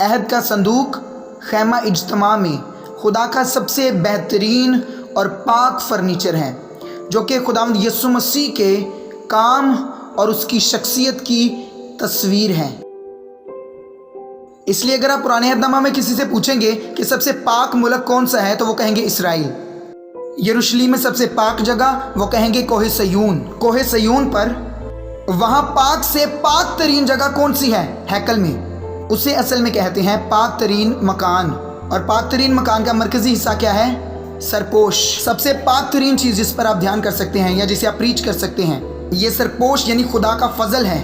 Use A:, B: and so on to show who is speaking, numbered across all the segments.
A: अहद का संदूक खैमा इज्तमा में खुदा का सबसे बेहतरीन और पाक फर्नीचर है, जो कि खुदावंद यीशु मसीह के काम और उसकी शख्सियत की तस्वीर है। इसलिए अगर आप पुराने अहदनामा में किसी से पूछेंगे कि सबसे पाक मुल्क कौन सा है, तो वो कहेंगे इसराइल। यरूशलेम में सबसे पाक जगह, वो कहेंगे कोहे सयून। कोहे सयून पर वहाँ पाक से पाक तरीन जगह कौन सी है? हैकल में। उसे असल में कहते हैं पाक तरीन मकान। और पाक तरीन मकान का मरकजी हिस्सा क्या है? सरपोश। सबसे पाक तरीन चीज़ जिस पर आप ध्यान कर सकते हैं या जिसे आप प्रीच कर सकते हैं, ये सरपोश यानी खुदा का फजल है।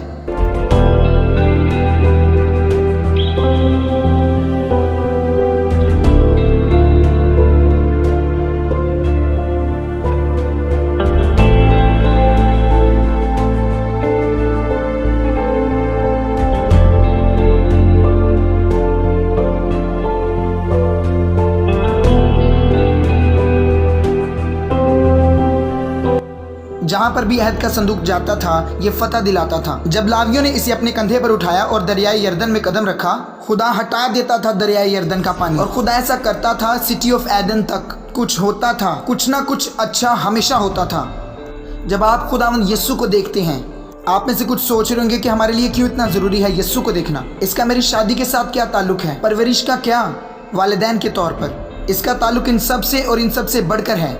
A: जहाँ पर भी अहद का संदूक जाता था, ये फतह दिलाता था। जब लावियों ने इसे अपने कंधे पर उठाया और दरियाई यर्दन में कदम रखा, खुदा हटा देता था दरियाई यर्दन का पानी। और खुदा ऐसा करता था सिटी ऑफ एडन तक कुछ होता था, कुछ ना कुछ अच्छा हमेशा होता था। जब आप खुदावंद यीशु को देखते हैं, आप में से कुछ सोच रहे होंगे कि हमारे लिए क्यों इतना ज़रूरी है यीशु को देखना। इसका मेरी शादी के साथ क्या ताल्लुक है? परवरिश का क्या? वालिदैन के तौर पर इसका ताल्लुक इन सब से और इन सब से बढ़कर है।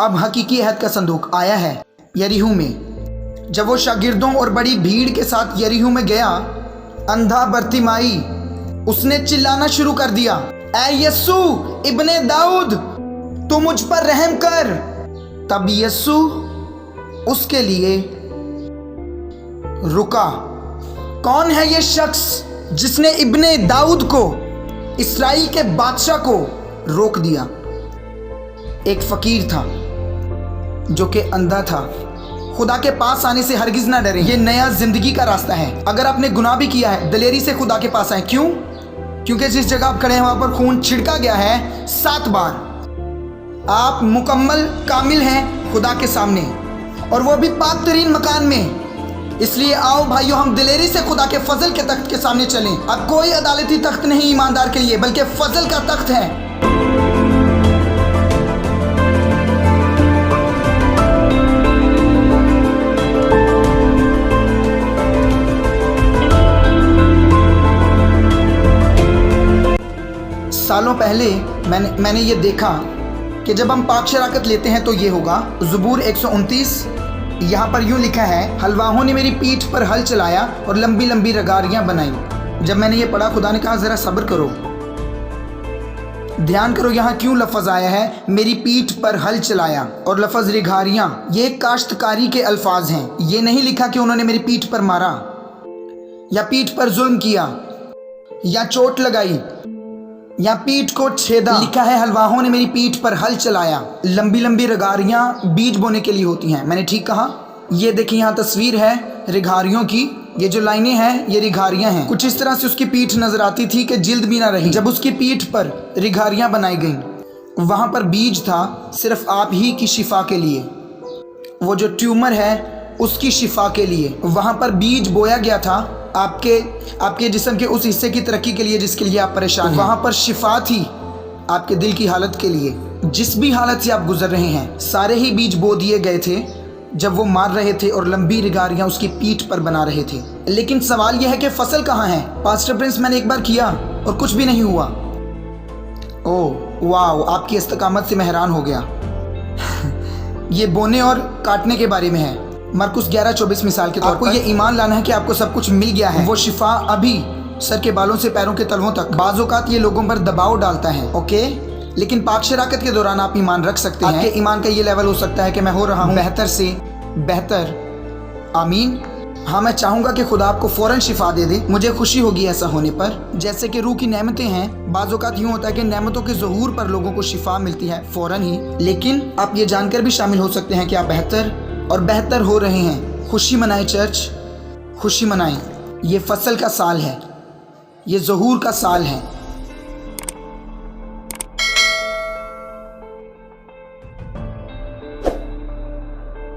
A: अब हकीकी अहद का संदूक आया है यरीहू में। जब वो शागिर्दों और बड़ी भीड़ के साथ यरीहू में गया, अंधा बर्तिमाई उसने चिल्लाना शुरू कर दिया, ऐ यीशु इब्ने दाऊद, तू मुझ पर रहम कर। तब यीशु उसके लिए रुका। कौन है ये शख्स जिसने इब्ने दाऊद को, इस्राइल के बादशाह को रोक दिया? एक फकीर था जो कि अंधा था। खुदा के पास आने से हरगिज ना डरे, ये नया जिंदगी का रास्ता है। अगर आपने गुनाह भी किया है, दलेरी से खुदा के पास आए। क्यों? क्योंकि जिस जगह आप खड़े हैं वहां पर खून छिड़का गया है 7 बार। आप मुकम्मल कामिल हैं खुदा के सामने, और वो भी पाक तरीन मकान में। इसलिए आओ भाइयों, हम दिलेरी से खुदा के फजल के तख्त के सामने चलें। अब कोई अदालती तख्त नहीं ईमानदार के लिए, बल्कि फजल का तख्त है। सालों पहले मैंने ये देखा कि जब हम पाक शराकत लेते हैं तो ये होगा। ज़बूर 129 यहाँ पर यूँ लिखा है, हलवाहों ने मेरी पीठ पर हल चलाया और लंबी लंबी रगारियाँ बनाई। जब मैंने ये पढ़ा, खुदा ने कहा ज़रा सब्र करो, ध्यान करो यहाँ क्यों लफ्ज़ आया है, मेरी पीठ पर हल चलाया। और लफ्ज़ रिघारियाँ, ये काश्तकारी के अल्फाज हैं। ये नहीं लिखा कि उन्होंने मेरी पीठ पर मारा या पीठ पर जुल्म किया या चोट लगाई या पीठ को छेदा। लिखा है हलवाहों ने मेरी पीठ पर हल चलाया। लंबी लंबी रगारियां बीज बोने के लिए होती हैं। मैंने ठीक कहा? ये देखिए यहाँ तस्वीर है रिघारियों की। ये जो लाइनें हैं ये रिघारियां हैं। कुछ इस तरह से उसकी पीठ नजर आती थी कि जिल्द भी ना रही। जब उसकी पीठ पर रिघारियां बनाई गईं, वहाँ पर बीज था सिर्फ आप ही की शिफा के लिए। वो जो ट्यूमर है उसकी शिफा के लिए वहाँ पर बीज बोया गया था, आपके जिस्म के उस हिस्से की तरक्की के लिए जिसके लिए आप परेशान हैं। वहाँ पर शिफा थी आपके दिल की हालत के लिए। जिस भी हालत से आप गुजर रहे हैं, सारे ही बीज बो दिए गए थे जब वो मार रहे थे और लंबी रिगारियाँ उसकी पीठ पर बना रहे थे। लेकिन सवाल यह है कि फसल कहाँ है? पास्टर प्रिंस, मैंने एक बार किया और कुछ भी नहीं हुआ। ओह वाह, आपकी इस्तकामत से मैं हैरान हो गया। ये बोने और काटने के बारे में है। मरकुस 11:24 मिसाल के तौर पर आपको ये ईमान लाना है कि आपको सब कुछ मिल गया है। वो शिफा अभी सर के बालों से पैरों के तलवों तक। बाज़ औक़ात ये लोगों पर दबाव डालता है, ओके, लेकिन पाक शराकत के दौरान आप ईमान रख सकते हैं। आपके ईमान का ये लेवल हो सकता है कि मैं हो रहा हूँ बेहतर से बेहतर। आमीन। हाँ, मैं चाहूँगा कि खुदा आपको फ़ौरन शिफा दे दे। मुझे खुशी होगी ऐसा होने पर। जैसे कि रूह की नेमतें हैं, बाज़ औक़ात यूँ होता है कि नेमतों के ज़हूर पर लोगों को शिफा मिलती है फ़ौरन ही, लेकिन आप ये जानकर भी शामिल हो सकते हैं कि आप बेहतर और बेहतर हो रहे हैं। खुशी मनाएं चर्च, खुशी मनाएं। ये फसल का साल है, ये ज़हूर का साल है।